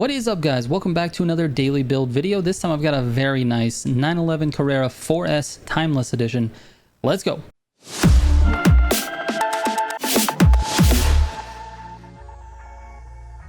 What is up, guys? Welcome back to another daily build video. This time I've got a very nice 911 Carrera 4S Timeless Edition. Let's go.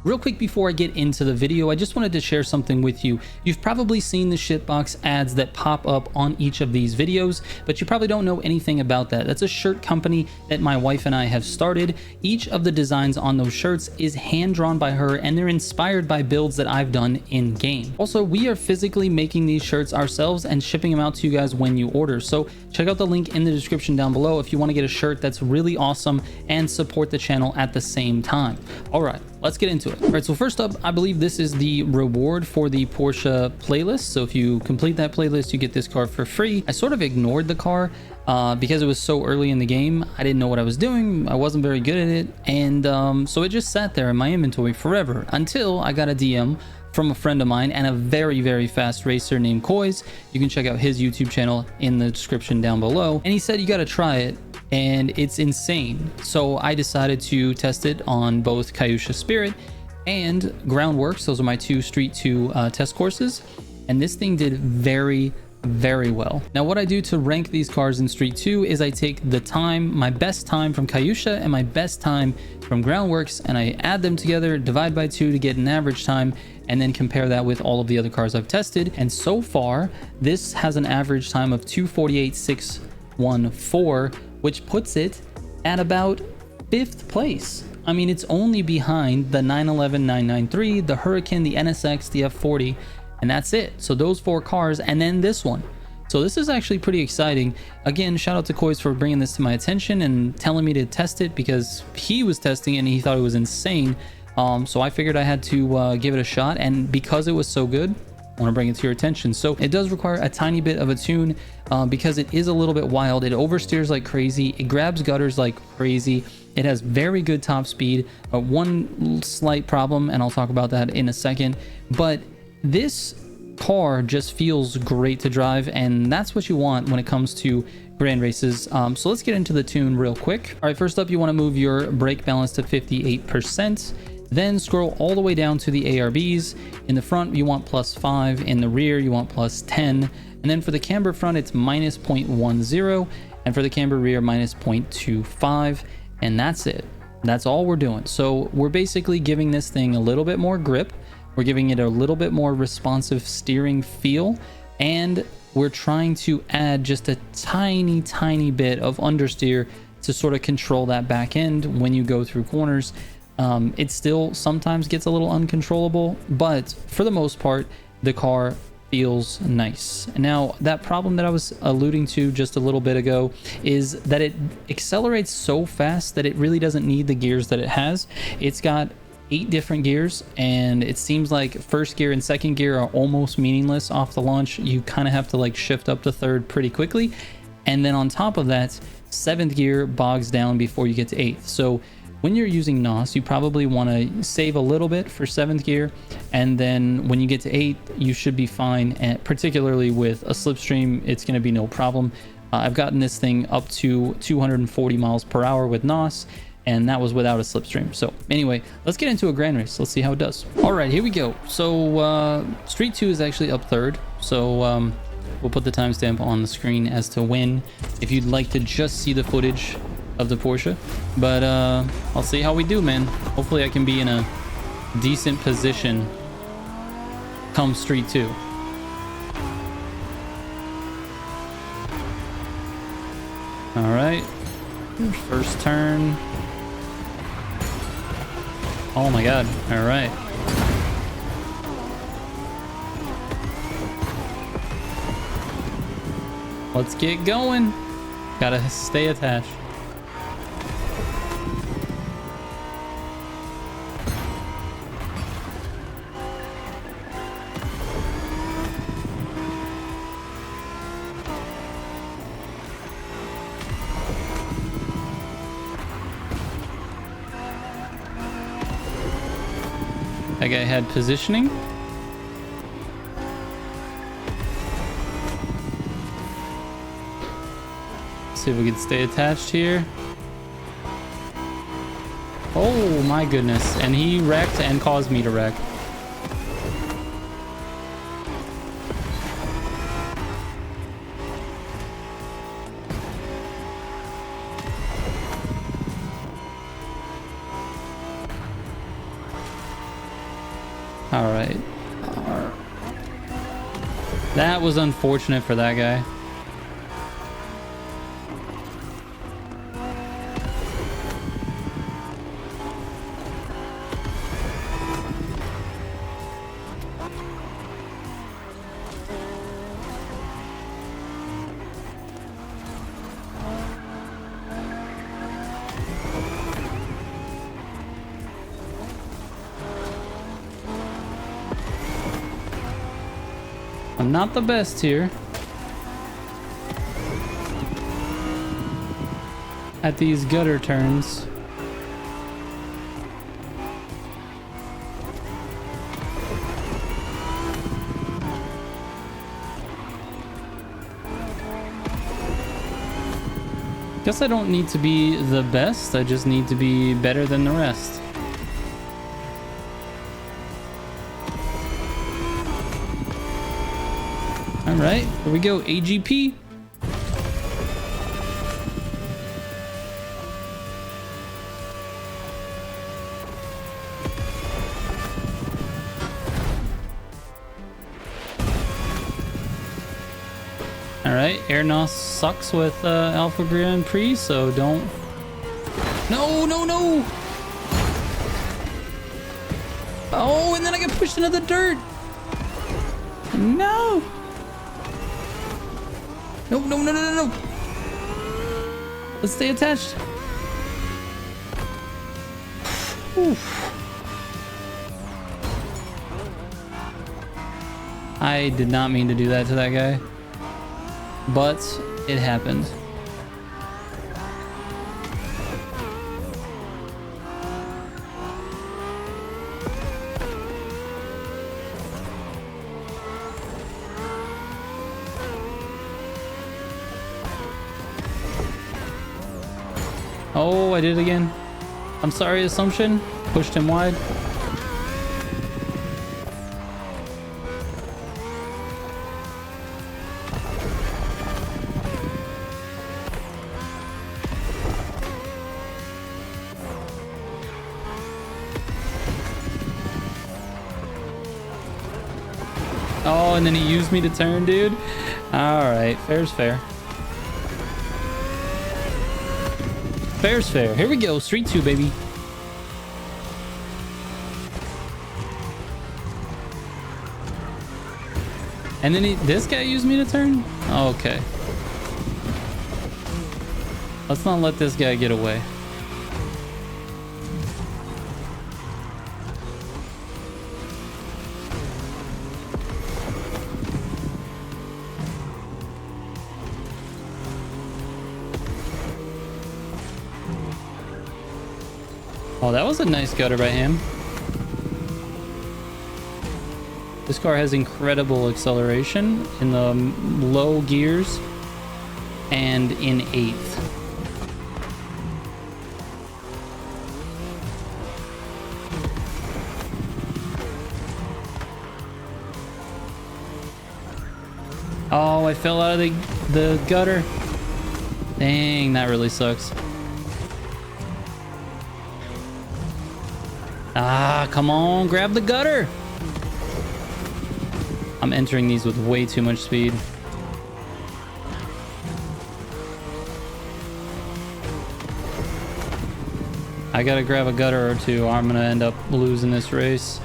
Real quick before I get into the video, I just wanted to share something with you. You've probably seen the shitbox ads that pop up on each of these videos, but you probably don't know anything about that. That's a shirt company that my wife and I have started. Each of the designs on those shirts is hand-drawn by her, and they're inspired by builds that I've done in-game. Also, we are physically making these shirts ourselves and shipping them out to you guys when you order. So check out the link in the description down below if you want to get a shirt that's really awesome and support the channel at the same time. All right, let's get into it. All right, so first up, I believe this is the reward for the Porsche playlist. So if you complete that playlist, you get this car for free. I sort of ignored the car because it was so early in the game. I didn't know what I was doing. I wasn't very good at it. And so it just sat there in my inventory forever until I got a DM from a friend of mine and a very, very fast racer named Quoise. You can check out his YouTube channel in the description down below. And he said, you got to try it. And it's insane. So I decided to test it on both Quoise Spirit and Groundworks. Those are my two Street 2 test courses. And this thing did very, very well. Now, what I do to rank these cars in Street 2 is I take the time, my best time from Quoise and my best time from Groundworks, and I add them together, divide by 2 to get an average time, and then compare that with all of the other cars I've tested. And so far, this has an average time of 2:48.614, which puts it at about 5th place. I mean, it's only behind the 911 993, the Hurricane, the NSX, the F40, and that's it. So those 4 cars, and then this one. So this is actually pretty exciting. Again, shout out to Quoise for bringing this to my attention and telling me to test it, because he was testing it and he thought it was insane. So I figured I had to give it a shot, and because it was so good, I want to bring it to your attention. So it does require a tiny bit of a tune because it is a little bit wild. It oversteers like crazy. It grabs gutters like crazy. It has very good top speed. One slight problem, and I'll talk about that in a second, but this car just feels great to drive, and that's what you want when it comes to grand races. So let's get into the tune real quick. All right, first up, you want to move your brake balance to 58%. Then scroll all the way down to the ARBs. In the front, you want +5. In the rear, you want +10. And then for the camber front, it's -0.10. And for the camber rear, -0.25. And that's it. That's all we're doing. So we're basically giving this thing a little bit more grip. We're giving it a little bit more responsive steering feel. And we're trying to add just a tiny, tiny bit of understeer to sort of control that back end when you go through corners. It still sometimes gets a little uncontrollable, but for the most part, the car feels nice. Now, that problem that I was alluding to just a little bit ago is that it accelerates so fast that it really doesn't need the gears that it has. It's got 8 different gears, and it seems like first gear and second gear are almost meaningless off the launch. You kind of have to like shift up to third pretty quickly. And then on top of that, 7th gear bogs down before you get to 8th. So when you're using NOS, you probably want to save a little bit for 7th gear, and then when you get to 8th, you should be fine. And particularly with a slipstream, it's going to be no problem. I've gotten this thing up to 240 miles per hour with NOS, and that was without a slipstream. So anyway, let's get into a grand race. Let's see how it does. All right, here we go. So Street 2 is actually up 3rd. So we'll put the timestamp on the screen as to when, if you'd like to just see the footage of the Porsche, but I'll see how we do, man. Hopefully I can be in a decent position come Street 2. All right, first turn. Oh my god. All right, let's get going. Gotta stay attached. That guy had positioning. See if we can stay attached here. Oh my goodness. And he wrecked and caused me to wreck. All right. That was unfortunate for that guy. I'm not the best here at these gutter turns. Guess I don't need to be the best, I just need to be better than the rest. All right, here we go, AGP. All right, Airnos sucks with Alpha Grand Prix, so don't. No, no, no. Oh, and then I get pushed into the dirt. No. No, no, no, no, no, no. Let's stay attached. Oof. I did not mean to do that to that guy, but it happened. Oh, I did it again. I'm sorry, Assumption. Pushed him wide. Oh, and then he used me to turn, dude. All right, fair's fair. Fair's fair. Here we go. Street 2, baby. And then this guy used me to turn? Okay. Let's not let this guy get away. Oh, that was a nice gutter by him. This car has incredible acceleration in the low gears and in 8th. Oh, I fell out of the gutter. Dang, that really sucks. Ah, come on, grab the gutter. I'm entering these with way too much speed. I gotta grab a gutter or two, or I'm gonna end up losing this race.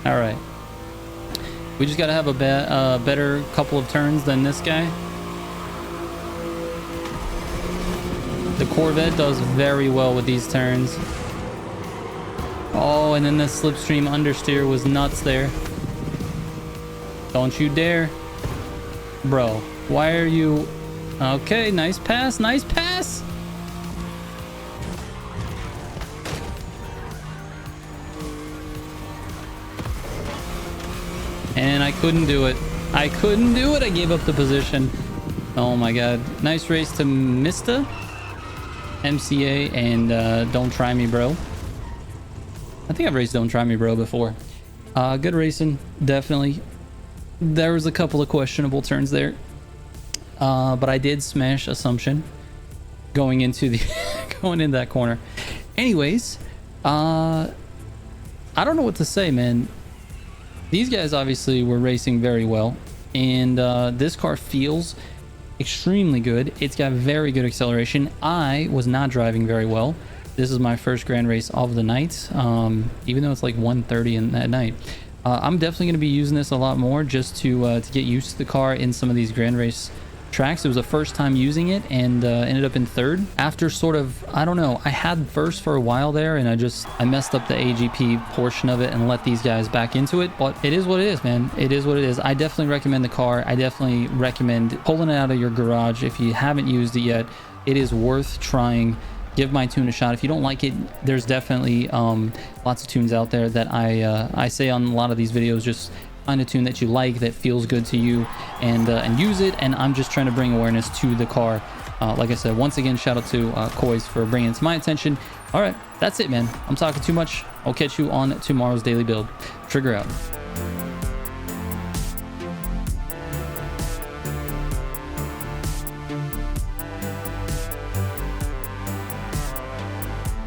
All right. We just gotta have a better couple of turns than this guy. The Corvette does very well with these turns. Oh, and then the slipstream understeer was nuts there. Don't you dare. Bro, why are you... Okay, nice pass, nice pass! And I couldn't do it. I couldn't do it. I gave up the position. Oh my god. Nice race to Mista, MCA, and Don't Try Me Bro. I think I've raced Don't Try Me Bro before. Good racing, definitely. there was a couple of questionable turns there, but I did smash Assumption going into the going in that corner. Anyways, I don't know what to say, man. These guys obviously were racing very well, and this car feels extremely good. It's got very good acceleration. I was not driving very well. This is my first grand race of the night, even though it's like 1:30 at night. I'm definitely going to be using this a lot more just to get used to the car in some of these grand race tracks. It was the first time using it, and ended up in third after sort of, I don't know, I had first for a while there, and I messed up the AGP portion of it and let these guys back into it. But it is what it is, man. It is what it is. I definitely recommend the car. I definitely recommend pulling it out of your garage if you haven't used it yet. It is worth trying. Give my tune a shot. If you don't like it, there's definitely lots of tunes out there that I say on a lot of these videos. Just find a tune that you like, that feels good to you, and use it. And I'm just trying to bring awareness to the car. Like I said, once again, shout out to Quoise for bringing it to my attention. All right, that's it, man. I'm talking too much. I'll catch you on tomorrow's daily build. Trigger out.